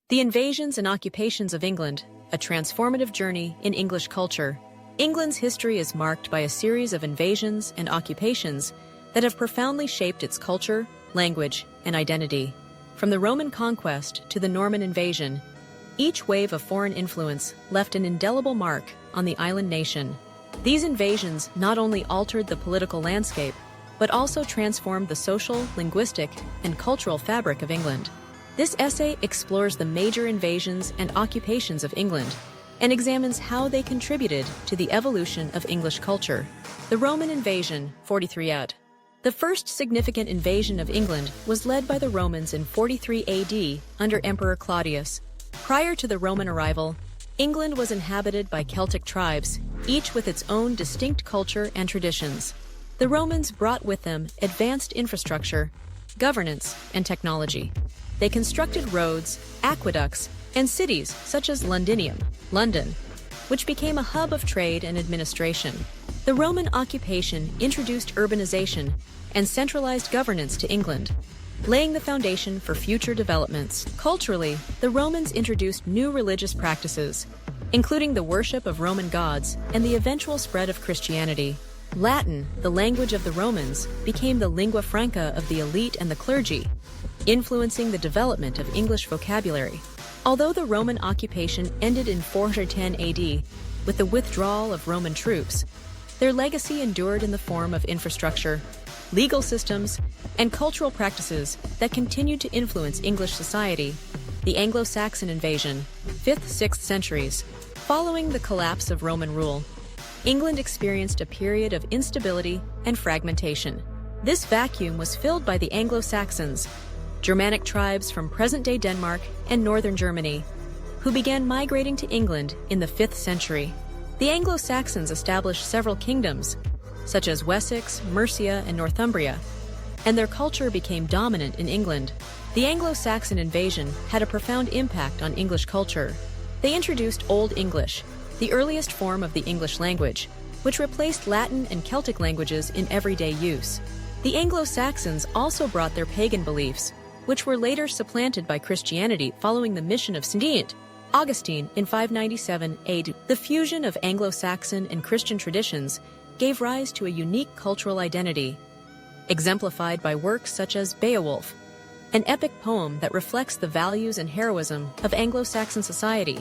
The Invasions and Occupations of England, a transformative journey in English culture. England's history is marked by a series of invasions and occupations that have profoundly shaped its culture, language, and identity. From the Roman conquest to the Norman invasion, each wave of foreign influence left an indelible mark on the island nation. These invasions not only altered the political landscape, but also transformed the social, linguistic, and cultural fabric of England. This essay explores the major invasions and occupations of England and examines how they contributed to the evolution of English culture. The Roman invasion, 43 AD. The first significant invasion of England was led by the Romans in 43 AD under Emperor Claudius. Prior to the Roman arrival, England was inhabited by Celtic tribes, each with its own distinct culture and traditions. The Romans brought with them advanced infrastructure, governance, and technology. They constructed roads, aqueducts, and cities such as Londinium, London, which became a hub of trade and administration. The Roman occupation introduced urbanization and centralized governance to England, laying the foundation for future developments. Culturally, the Romans introduced new religious practices, including the worship of Roman gods and the eventual spread of Christianity. Latin, the language of the Romans, became the lingua franca of the elite and the clergy, influencing the development of English vocabulary. Although the Roman occupation ended in 410 AD with the withdrawal of Roman troops, their legacy endured in the form of infrastructure, legal systems, and cultural practices that continued to influence English society. The Anglo-Saxon invasion, 5th–6th centuries. Following the collapse of Roman rule, England experienced a period of instability and fragmentation. This vacuum was filled by the Anglo-Saxons, Germanic tribes from present-day Denmark and northern Germany, who began migrating to England in the 5th century. The Anglo-Saxons established several kingdoms, such as Wessex, Mercia, and Northumbria, and their culture became dominant in England. The Anglo-Saxon invasion had a profound impact on English culture. They introduced Old English, the earliest form of the English language, which replaced Latin and Celtic languages in everyday use. The Anglo-Saxons also brought their pagan beliefs, which were later supplanted by Christianity following the mission of St. Augustine in 597 AD. The fusion of Anglo-Saxon and Christian traditions gave rise to a unique cultural identity, exemplified by works such as Beowulf, an epic poem that reflects the values and heroism of Anglo-Saxon society.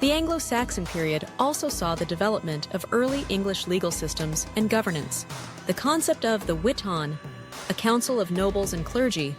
The Anglo-Saxon period also saw the development of early English legal systems and governance. The concept of the witan, a council of nobles and clergy,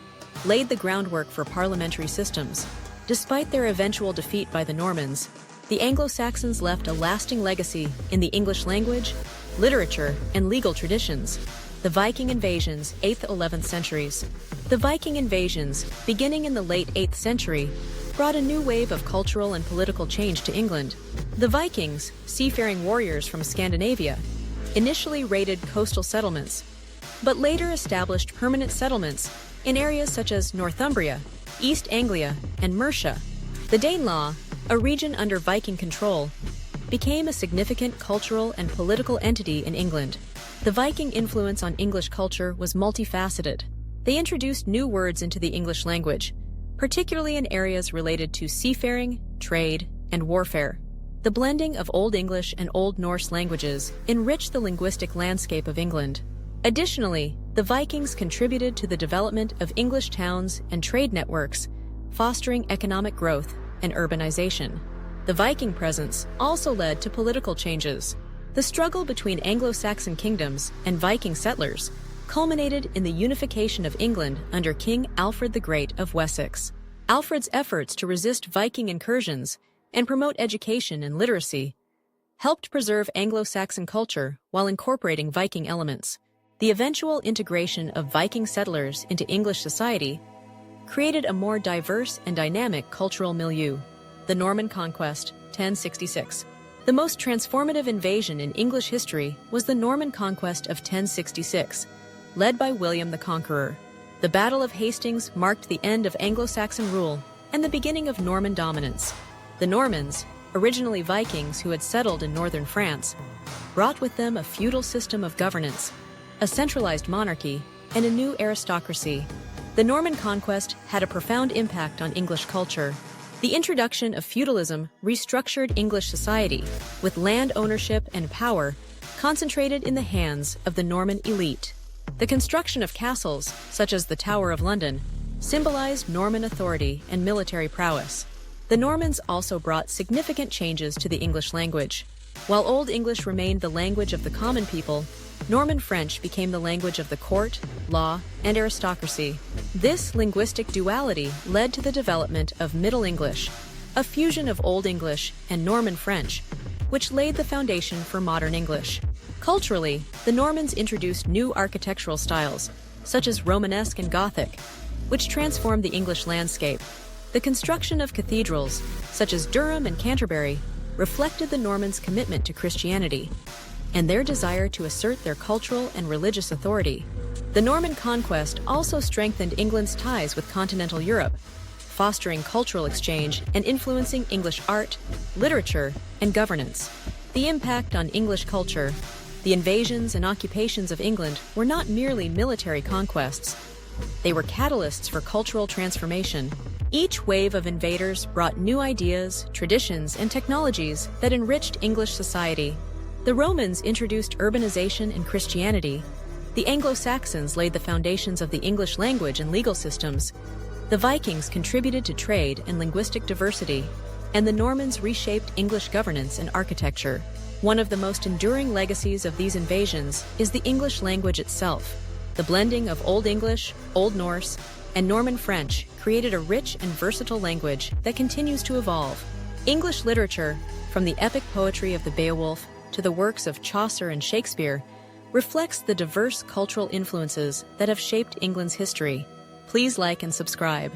laid the groundwork for parliamentary systems. Despite their eventual defeat by the Normans, the Anglo-Saxons left a lasting legacy in the English language, literature, and legal traditions. The Viking invasions, 8th–11th centuries. The Viking invasions, beginning in the late 8th century, brought a new wave of cultural and political change to England. The Vikings, seafaring warriors from Scandinavia, initially raided coastal settlements, but later established permanent settlements in areas such as Northumbria, East Anglia, and Mercia. The Danelaw, a region under Viking control, became a significant cultural and political entity in England. The Viking influence on English culture was multifaceted. They introduced new words into the English language, particularly in areas related to seafaring, trade, and warfare. The blending of Old English and Old Norse languages enriched the linguistic landscape of England. Additionally, the Vikings contributed to the development of English towns and trade networks, fostering economic growth and urbanization. The Viking presence also led to political changes. The struggle between Anglo-Saxon kingdoms and Viking settlers culminated in the unification of England under King Alfred the Great of Wessex. Alfred's efforts to resist Viking incursions and promote education and literacy helped preserve Anglo-Saxon culture while incorporating Viking elements. The eventual integration of Viking settlers into English society created a more diverse and dynamic cultural milieu. The Norman Conquest, 1066. The most transformative invasion in English history was the Norman Conquest of 1066, led by William the Conqueror. The Battle of Hastings marked the end of Anglo-Saxon rule and the beginning of Norman dominance. The Normans, originally Vikings who had settled in northern France, brought with them a feudal system of governance, a centralized monarchy, and a new aristocracy. The Norman conquest had a profound impact on English culture. The introduction of feudalism restructured English society, with land ownership and power concentrated in the hands of the Norman elite. The construction of castles, such as the Tower of London, symbolized Norman authority and military prowess. The Normans also brought significant changes to the English language. While Old English remained the language of the common people, Norman French became the language of the court, law, and aristocracy. This linguistic duality led to the development of Middle English, a fusion of Old English and Norman French, which laid the foundation for modern English. Culturally, the Normans introduced new architectural styles, such as Romanesque and Gothic, which transformed the English landscape. The construction of cathedrals, such as Durham and Canterbury, reflected the Normans' commitment to Christianity and their desire to assert their cultural and religious authority. The Norman conquest also strengthened England's ties with continental Europe, fostering cultural exchange and influencing English art, literature, and governance. The impact on English culture. The invasions and occupations of England were not merely military conquests. They were catalysts for cultural transformation. Each wave of invaders brought new ideas, traditions, and technologies that enriched English society. The Romans introduced urbanization and Christianity. The Anglo-Saxons laid the foundations of the English language and legal systems. The Vikings contributed to trade and linguistic diversity, and the Normans reshaped English governance and architecture. One of the most enduring legacies of these invasions is the English language itself. The blending of Old English, Old Norse, and Norman French created a rich and versatile language that continues to evolve. English literature, from the epic poetry of the Beowulf to the works of Chaucer and Shakespeare, reflects the diverse cultural influences that have shaped England's history. Please like and subscribe.